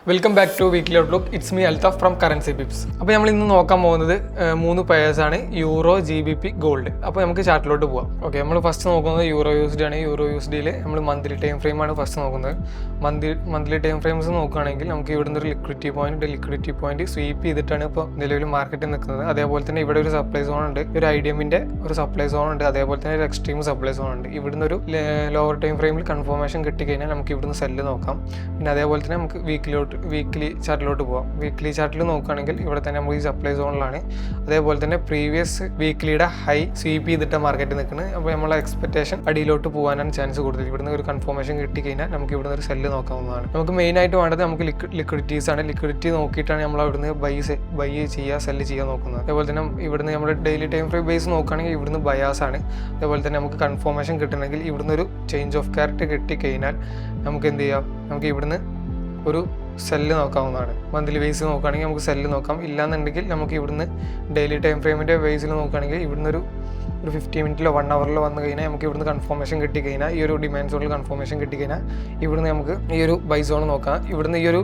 Welcome back to weekly outlook. It's me Althaf from currency pips. അപ്പോൾ നമ്മൾ ഇന്ന് നോക്കാൻ പോകുന്നത് 3 പെയേഴ്സാണ്, യൂറോ, GBP, ഗോൾഡ്. അപ്പോൾ നമുക്ക് ചാർട്ടിലോട്ട് പോവാം. ഓക്കെ, നമ്മൾ ഫസ്റ്റ് നോക്കുന്നത് യൂറോ USD ആണ്. യൂറോ USDയിൽ നമ്മൾ മന്ത്ലി ടൈം ഫ്രെയിം ആണ് ഫസ്റ്റ് നോക്കുന്നത്. മന്ത്ലി ടൈം ഫ്രെയിംസ് നോക്കുകയാണെങ്കിൽ നമുക്ക് ഇവിടുന്ന് ഒരു ലിക്വിഡിറ്റി പോയിന്റ് സ്വീപ്പ് ചെയ്തിട്ടാണ് ഇപ്പോൾ നിലവിൽ മാർക്കറ്റിൽ നിൽക്കുന്നത്. അതേപോലെ തന്നെ ഇവിടെ ഒരു സപ്ലൈ സോൺ ഉണ്ട്, ഒരു IDMന്റെ ഒരു സപ്ലൈ സോൺ ഉണ്ട്, അതേപോലെ തന്നെ ഒരു എക്സ്ട്രീം സപ്ലൈ സോൺ ഉണ്ട്. ഇവിടുന്ന് ഒരു ലോവർ ടൈം ഫ്രെയിമിൽ കൺഫർമേഷൻ കിട്ടിക്കഴിഞ്ഞാൽ നമുക്ക് ഇവിടുന്ന് സെല്ല് നോക്കാം. പിന്നെ അതേപോലെ തന്നെ നമുക്ക് വീക്ക്ലി ചാർട്ടിലോട്ട് പോകാം. വീക്ക്ലി ചാർട്ടിൽ നോക്കുകയാണെങ്കിൽ ഇവിടെ തന്നെ നമുക്ക് ഈ സപ്ലൈ സോണിലാണ്. അതേപോലെ തന്നെ പ്രീവിയസ് വീക്ക്ലിയുടെ ഹൈ സ്വീപ്പ് ചെയ്തിട്ട് മാർക്കറ്റ് നിൽക്കുന്നത്. അപ്പോൾ നമ്മളെ എക്സ്പെക്ടേഷൻ അടിയിലോട്ട് പോകാനാണ് ചാൻസ് കൂടുതൽ. ഇവിടുന്ന് ഒരു കൺഫർമേഷൻ കിട്ടിക്കഴിഞ്ഞാൽ നമുക്ക് ഇവിടുന്ന് ഒരു സെല്ല് നോക്കാവുന്നതാണ്. നമുക്ക് മെയിൻ ആയിട്ട് വേണ്ടത് നമുക്ക് ലിക്വിഡിറ്റീസ് ആണ്. ലിക്വിഡിറ്റി നോക്കിയിട്ടാണ് നമ്മൾ അവിടുന്ന് ബൈ ചെയ്യുക, സെല്ല് ചെയ്യാൻ നോക്കുന്നത്. അതേപോലെ തന്നെ ഇവിടുന്ന് നമ്മുടെ ഡെയിലി ടൈം ഫ്രെയിം ബേസ് നോക്കുകയാണെങ്കിൽ ഇവിടുന്ന് ബയാസ് ആണ്. അതേപോലെ തന്നെ നമുക്ക് കൺഫർമേഷൻ കിട്ടണമെങ്കിൽ ഇവിടുന്ന് ഒരു ചേഞ്ച് ഓഫ് ക്യാരക്ടർ കിട്ടിക്കഴിഞ്ഞാൽ നമുക്ക് എന്ത് ചെയ്യാം, നമുക്ക് ഇവിടുന്ന് ഒരു സെല്ല് നോക്കാവുന്നതാണ്. മന്ത്ലി ബേസ് നോക്കുകയാണെങ്കിൽ നമുക്ക് സെല്ല് നോക്കാം. ഇല്ലാന്നുണ്ടെങ്കിൽ നമുക്ക് ഇവിടുന്ന് ഡെയിലി ടൈം ഫ്രെയിമിൻ്റെ ബേസിൽ നോക്കുകയാണെങ്കിൽ ഇവിടുന്ന് ഒരു 50 മിനിറ്റിലോ 1 അവറിലോ വന്നു കഴിഞ്ഞാൽ നമുക്ക് ഇവിടുന്ന് കൺഫർമേഷൻ കിട്ടിക്കഴിഞ്ഞാൽ ഈ ഒരു ഡിമാൻഡ് സോണിൽ കൺഫർമേഷൻ കിട്ടിക്കഴിഞ്ഞാൽ ഇവിടുന്ന് നമുക്ക് ഈ ഒരു ബൈ സോൺ നോക്കാം. ഇവിടുന്ന് ഈ ഒരു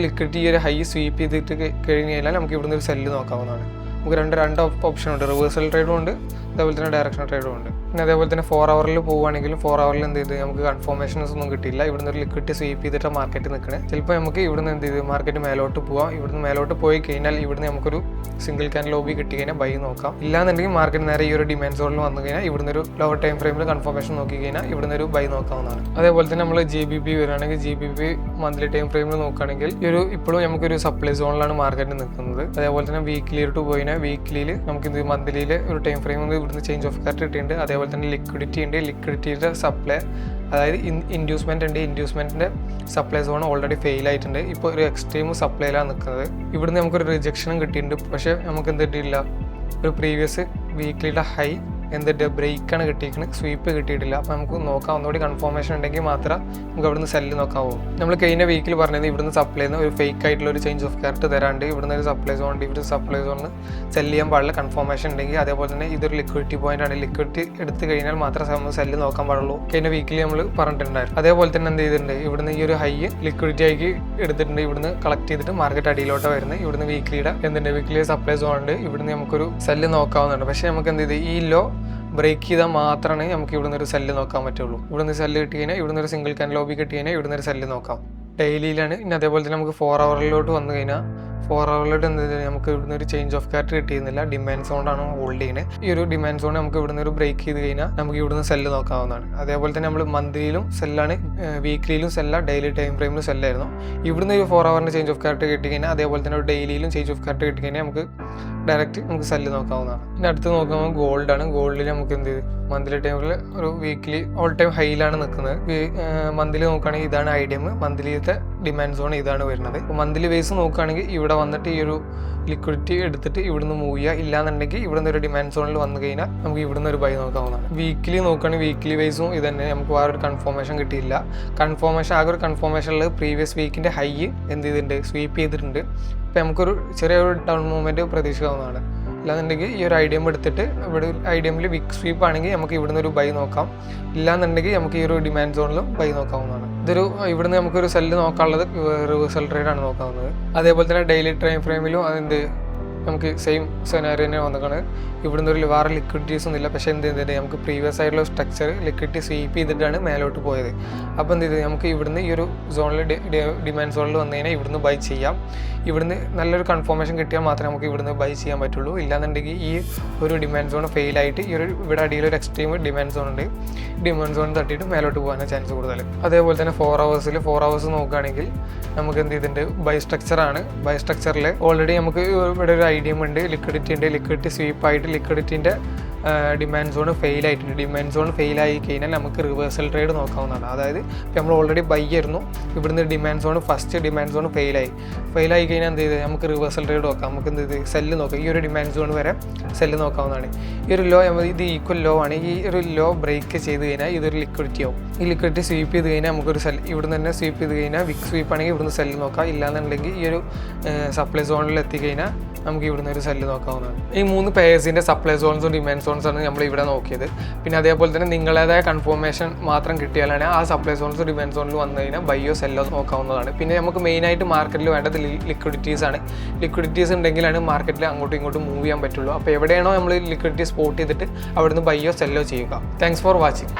ലിക്വിഡിറ്റി ഈ ഒരു ഹൈ സ്വീപ്പ് ചെയ്തിട്ട് കഴിഞ്ഞ് കഴിഞ്ഞാൽ നമുക്ക് ഇവിടുന്ന് ഒരു സെല്ല് നോക്കാവുന്നതാണ്. നമുക്ക് രണ്ട് ഓപ്ഷൻ ഉണ്ട്, റിവേഴ്സൽ ട്രേഡും ഉണ്ട്, അതേപോലെ തന്നെ ഡയറക്ഷണൽ ട്രേഡും ഉണ്ട്. പിന്നെ അതേപോലെ തന്നെ 4 അവറിൽ പോവുകയാണെങ്കിലും 4 അവറിൽ എന്ത് ചെയ്ത് നമുക്ക് കൺഫർമേഷൻസ് ഒന്നും കിട്ടിയില്ല. ഇവിടുന്ന് ഒരു ലിക്വിഡിറ്റി സ്വീപ്പ് ചെയ്തിട്ട് മാർക്കറ്റ് നിൽക്കണേ. ചിലപ്പോൾ നമുക്ക് ഇവിടുന്ന് എന്ത് ചെയ്ത് മാർക്കറ്റ് മേലോട്ട് പോവാം. ഇവിടുന്ന് മേലോട്ട് പോയി കഴിഞ്ഞാൽ ഇവിടുന്ന് നമുക്കൊരു സിംഗിൾ ക്യാൻ ലോബി കിട്ടി കഴിഞ്ഞാൽ ബൈ നോക്കാം. ഇല്ലാന്നുണ്ടെങ്കിൽ മാർക്കറ്റ് നേരെ ഈ ഒരു ഡിമാൻഡ് സോണിൽ വന്നു കഴിഞ്ഞാൽ ഇവിടുന്ന് ഒരു ലോവർ ടൈം ഫ്രെയിമിൽ കൺഫർമേഷൻ നോക്കി കഴിഞ്ഞാൽ ഇവിടുന്ന് ഒരു ബൈ നോക്കാവുന്നതാണ്. അതേപോലെ തന്നെ നമ്മൾ GBP വരികയാണെങ്കിൽ GBP മന്ത്ലി ടൈം ഫ്രെയിമിൽ നോക്കുകയാണെങ്കിൽ ഇപ്പോഴും നമുക്കൊരു സപ്ലൈ സോണിലാണ് മാർക്കറ്റ് നിൽക്കുന്നത്. അതേപോലെ തന്നെ വീക്ക്ലിയിലോട്ട് പോയി കഴിഞ്ഞാൽ വീക്ക്ലിയിൽ നമുക്ക് ഇത് മന്ത്ലിയിൽ ഒരു ടൈം ഫ്രെയിം ഇവിടുന്ന് ചേഞ്ച് ഓഫ് കാർട്ട് കിട്ടിയിട്ടുണ്ട്. അതേപോലെ തന്നെ ലിക്വിഡിറ്റി ഉണ്ട്, ലിക്വിഡിറ്റിയുടെ സപ്ലൈ അതായത് ഇൻഡ്യൂസ്മെന്റ് ഉണ്ട്, ഇൻഡ്യൂസ്മെന്റിന്റെ സപ്ലൈ സോൺ ഓൾറെഡി ഫെയിൽ ആയിട്ടുണ്ട്. ഇപ്പോൾ ഒരു എക്സ്ട്രീം സപ്ലൈയിലാണ് നിൽക്കുന്നത്. ഇവിടുന്ന് നമുക്കൊരു റിജക്ഷനും കിട്ടിയിട്ടുണ്ട്. പക്ഷേ നമുക്ക് എന്ത് കിട്ടിയില്ല, ഒരു പ്രീവിയസ് വീക്ക്ലിയുടെ ഹൈ എന്തിട്ട് ബ്രേക്കാണ് കിട്ടിയിരിക്കുന്നത്, സ്വീപ്പ് കിട്ടിയിട്ടില്ല. അപ്പോൾ നമുക്ക് നോക്കാം, ഒന്നുകൂടി കൺഫർമേഷൻ ഉണ്ടെങ്കിൽ മാത്രം നമുക്ക് അവിടുന്ന് സെല്ല് നോക്കാവൂ. നമ്മൾ കഴിഞ്ഞ വീക്കിൽ പറഞ്ഞത് ഇവിടുന്ന് സപ്ലൈ ചെയ്യുന്ന ഒരു ഫേക്ക് ആയിട്ടുള്ള ഒരു ചേഞ്ച് ഓഫ് ക്യാരക്ടർ തരാണ്ട് ഇവിടുന്ന് ഒരു സപ്ലൈ സോൺ ഉണ്ട്, ഇവിടുത്തെ സപ്ലൈ സോണിന് സെല്ല് ചെയ്യാൻ പാടില്ല കൺഫർമേഷൻ ഉണ്ടെങ്കിൽ. അതേപോലെ തന്നെ ഇതൊരു ലിക്വിഡിറ്റി പോയിന്റ് ആണ്, ലിക്വിഡിറ്റി എടുത്ത് കഴിഞ്ഞാൽ മാത്രമേ സെല്ല് നോക്കാൻ പാടുള്ളൂ. കഴിഞ്ഞ വീക്കിൽ നമ്മൾ പറഞ്ഞിട്ടുണ്ടായിരുന്നു. അതേപോലെ തന്നെ എന്ത് ചെയ്തിട്ടുണ്ട്, ഇവിടുന്ന് ഈ ഒരു ഹൈ ലിക്വിഡിറ്റി ആക്കി എടുത്തിട്ടുണ്ട്, ഇവിടുന്ന് കളക്ട് ചെയ്തിട്ട് മാർക്കറ്റ് അടിയിലോട്ട് വരുന്നത്. ഇവിടുന്ന് വീക്കിലിയുടെ വീക്കിലി സപ്ലൈ സോൺ ഉണ്ട്, ഇവിടുന്ന് നമുക്കൊരു സെല്ല് നോക്കാവുന്നുണ്ട്. പക്ഷേ നമുക്ക് എന്ത് ചെയ്ത് ഈ ലോ ബ്രേക്ക് ചെയ്താൽ മാത്രമേ നമുക്ക് ഇവിടുന്ന് ഒരു സെല്ല് നോക്കാൻ പറ്റുള്ളൂ. ഇവിടുന്ന് സെല്ല് കിട്ടി കഴിഞ്ഞാൽ ഇവിടുന്ന് ഒരു സിംഗിൾ ക്യാൻ ലോബി കിട്ടി കഴിഞ്ഞാൽ ഇവിടുന്ന് ഒരു സെല്ല് നോക്കാം. ഡെയിലിയിലാണ്. പിന്നെ അതേപോലെ തന്നെ നമുക്ക് 4 അവറിലോട്ട് വന്നു കഴിഞ്ഞാൽ 4 അവറിലോട്ട് എന്ത് ചെയ്താൽ നമുക്ക് ഇവിടുന്ന് ഒരു ചേഞ്ച് ഓഫ് ക്യാരക്ടർ കിട്ടിയിരുന്നില്ല, ഡിമാൻഡ് സോണാണ് ഹോൾഡ് ചെയ്യുന്നത്. ഈ ഒരു ഡിമാൻഡ് സോൺ നമുക്ക് ഇവിടുന്ന് ഒരു ബ്രേക്ക് ചെയ്ത് കഴിഞ്ഞാൽ നമുക്ക് ഇവിടുന്ന് സെല്ല് നോക്കാവുന്നതാണ്. അതേപോലെ തന്നെ നമ്മൾ മന്ത്ലിയിലും സെല്ലാണ്, വീക്ക്ലിയിലും സെല്ല, ഡെയിലി ടൈം ഫ്രെയിമിലും സെല്ലായിരുന്നു. ഇവിടുന്ന് ഒരു 4 അവറിൻ്റെ ചേഞ്ച് ഓഫ് ക്യാരക്ടർ കിട്ടി കഴിഞ്ഞാൽ അതേപോലെ തന്നെ ഒരു ഡെയിലിയിലും ചേഞ്ച് ഓഫ് ക്യാരക്ടർ കിട്ടി കഴിഞ്ഞാൽ നമുക്ക് ഡയറക്റ്റ് നമുക്ക് സെല്ല് നോക്കാവുന്നതാണ്. പിന്നെ അടുത്ത് നോക്കുമ്പോൾ ഗോൾഡാണ്. ഗോൾഡിൽ നമുക്ക് എന്ത് ചെയ്ത് മന്ത്ലി ടൈമിൽ ഒരു വീക്ക്ലി ഓൾ ടൈം ഹൈയിലാണ് നിൽക്കുന്നത്. മന്ത്ലി നോക്കുകയാണെങ്കിൽ ഇതാണ് IDM, മന്ത്ലിത്തെ ഡിമാൻഡ് സോൺ ഇതാണ് വരുന്നത്. അപ്പോൾ മന്ത്ലി ബേസ് നോക്കുകയാണെങ്കിൽ ഇവിടെ വന്നിട്ട് ഈ ഒരു ലിക്വിഡിറ്റി എടുത്തിട്ട് ഇവിടുന്ന് മൂവ് ചെയ്യുക. ഇല്ലാന്നുണ്ടെങ്കിൽ ഇവിടുന്ന് ഒരു ഡിമാൻഡ് സോണിൽ വന്നു കഴിഞ്ഞാൽ നമുക്ക് ഇവിടുന്ന് ഒരു ബൈ നോക്കാവുന്നതാണ്. വീക്ക്ലി നോക്കുകയാണെങ്കിൽ വീക്ക്ലി ബേസും ഇത് തന്നെ നമുക്ക് ആ ഒരു കൺഫർമേഷൻ കിട്ടിയില്ല. ആകെ ഒരു കൺഫർമേഷനിൽ പ്രീവിയസ് വീക്കിൻ്റെ ഹൈ എന്ത് ചെയ്തിട്ടുണ്ട്, സ്വീപ്പ് ചെയ്തിട്ടുണ്ട്. അപ്പോൾ നമുക്കൊരു ചെറിയൊരു ഡൗൺ മൂവ്മെൻറ്റ് പ്രതീക്ഷിക്കാവുന്നതാണ്. ഇല്ലാന്നുണ്ടെങ്കിൽ ഈ ഒരു IDM എടുത്തിട്ട് ഇവിടെ IDMൽ വിക്ക് സ്വീപ്പ് ആണെങ്കിൽ നമുക്ക് ഇവിടുന്ന് ഒരു ബൈ നോക്കാം. ഇല്ലാന്നുണ്ടെങ്കിൽ നമുക്ക് ഈ ഒരു ഡിമാൻഡ് സോണിലും ബൈ നോക്കാവുന്നതാണ്. ഇവിടുന്ന് നമുക്കൊരു സെല്ല് നോക്കാനുള്ളത് റിവേഴ്സൽ ട്രേഡാണ് നോക്കാവുന്നത്. അതേപോലെ തന്നെ ഡെയിലി ടൈം ഫ്രെയിമിലും അതെന്ത് നമുക്ക് സെയിം സെനാരിയോ തന്നെ വന്നിട്ടാണ്. ഇവിടുന്ന് ഒരു വേറെ ലിക്വിഡിറ്റീസ് ഒന്നുമില്ല. പക്ഷേ എന്ത് ചെയ്തിട്ട് നമുക്ക് പ്രീവിയസ് ആയിട്ടുള്ള സ്ട്രക്ചർ ലിക്വിഡിറ്റി സ്വീപ്പ് ചെയ്തിട്ടാണ് മേലോട്ട് പോയത്. അപ്പോൾ എന്ത് ചെയ്ത് നമുക്ക് ഇവിടുന്ന് ഈ ഒരു സോണിൽ ഡിമാൻഡ് സോണിൽ വന്നു കഴിഞ്ഞാൽ ഇവിടുന്ന് ബൈ ചെയ്യാം. ഇവിടുന്ന് നല്ലൊരു കൺഫർമേഷൻ കിട്ടിയാൽ മാത്രമേ നമുക്ക് ഇവിടുന്ന് ബൈ ചെയ്യാൻ പറ്റുള്ളൂ. ഇല്ലാന്നുണ്ടെങ്കിൽ ഈ ഒരു ഡിമാൻഡ് സോൺ ഫെയിൽ ആയിട്ട് ഈ ഒരു ഇവിടെ അടിയിലൊരു എക്സ്ട്രീം ഡിമാൻഡ് സോൺ ഉണ്ട്, ഡിമാൻഡ് സോൺ തട്ടിയിട്ട് മേലോട്ട് പോകാനാണ് ചാൻസ് കൂടുതൽ. അതേപോലെ തന്നെ 4 അവേഴ്സ് നോക്കുകയാണെങ്കിൽ നമുക്ക് എന്ത് ചെയ്തിട്ടുണ്ട്, ബൈ സ്ട്രക്ചറാണ്. ബൈ സ്ട്രക്ചറിൽ ഓൾറെഡി നമുക്ക് ഇവിടെ ഒരു IDM ഉണ്ട്, ലിക്വിഡിറ്റി ഉണ്ട്, ലിക്വിഡിറ്റി സ്വീപ്പ് ആയിട്ട് ലിക്വിഡിറ്റിൻ്റെ ഡിമാൻഡ് സോൺ ഫെയിൽ ആയിട്ടുണ്ട്. ഡിമാൻഡ് സോൺ ഫെയിൽ ആയി കഴിഞ്ഞാൽ നമുക്ക് റിവേഴ്സൽ ട്രേഡ് നോക്കാവുന്നതാണ്. അതായത് ഇപ്പോൾ നമ്മൾ ഓൾറെഡി ബൈ ആയിരുന്നു, ഇവിടുന്ന് ഫസ്റ്റ് ഡിമാൻഡ് സോൺ ഫെയിൽ ആയി കഴിഞ്ഞാൽ എന്ത് ചെയ്ത് നമുക്ക് റിവേഴ്സൽ ട്രേഡ് നോക്കാം. നമുക്ക് എന്ത് ചെയ്ത് സെല്ല് നോക്കാം. ഈ ഒരു ഡിമാൻഡ് സോൺ വരെ സെല്ല് നോക്കാവുന്നതാണ്. ഈ ഒരു ലോ ഇത് ഈക്വൽ ലോ ആണ്. ഈ ഒരു ലോ ബ്രേക്ക് ചെയ്ത് കഴിഞ്ഞാൽ ഇതൊരു ലിക്വിഡിറ്റി ആവും. ഈ ലിക്വിഡിറ്റി സ്വീപ്പ് ചെയ്ത് കഴിഞ്ഞാൽ നമുക്കൊരു സെൽ ഇവിടുന്ന് തന്നെ സ്വീപ്പ് ചെയ്ത് കഴിഞ്ഞാൽ വിക്ക് സ്വീപ്പ് ആണെങ്കിൽ ഇവിടുന്ന് സെല്ല് നോക്കാം. ഇല്ലാന്നുണ്ടെങ്കിൽ ഈ ഒരു സപ്ലൈ സോണിൽ എത്തിക്കഴിഞ്ഞാൽ നമുക്ക് ഇവിടുന്ന് ഒരു സെല്ല് നോക്കാവുന്നതാണ്. ഈ 3 പെയേഴ്സിൻ്റെ സപ്ലൈ സോൺസും ഡിമാൻഡ് സോൺസാണ് നമ്മൾ ഇവിടെ നോക്കിയത്. പിന്നെ അതേപോലെ തന്നെ നിങ്ങളേതായ കൺഫർമേഷൻ മാത്രം കിട്ടിയാലാണ് ആ സപ്ലൈ സോൺസ് ഡിമാൻഡ് സോണിൽ വന്നു കഴിഞ്ഞാൽ ബൈയോ സെല്ലോ നോക്കാവുന്നതാണ്. പിന്നെ നമുക്ക് മെയിനായിട്ട് മാർക്കറ്റിൽ വേണ്ടത് ലിക്വിഡിറ്റീസ് ആണ്. ലിക്വിഡിറ്റീസ് ഉണ്ടെങ്കിലാണ് മാർക്കറ്റിൽ അങ്ങോട്ടും ഇങ്ങോട്ടും മൂവ് ചെയ്യാൻ പറ്റുള്ളൂ. അപ്പോൾ എവിടെയാണോ നമ്മൾ ലിക്വിഡിറ്റി സ്പോട്ട് ചെയ്തിട്ട് അവിടുന്ന് ബൈയോ സെല്ലോ ചെയ്യുക. Thanks for watching.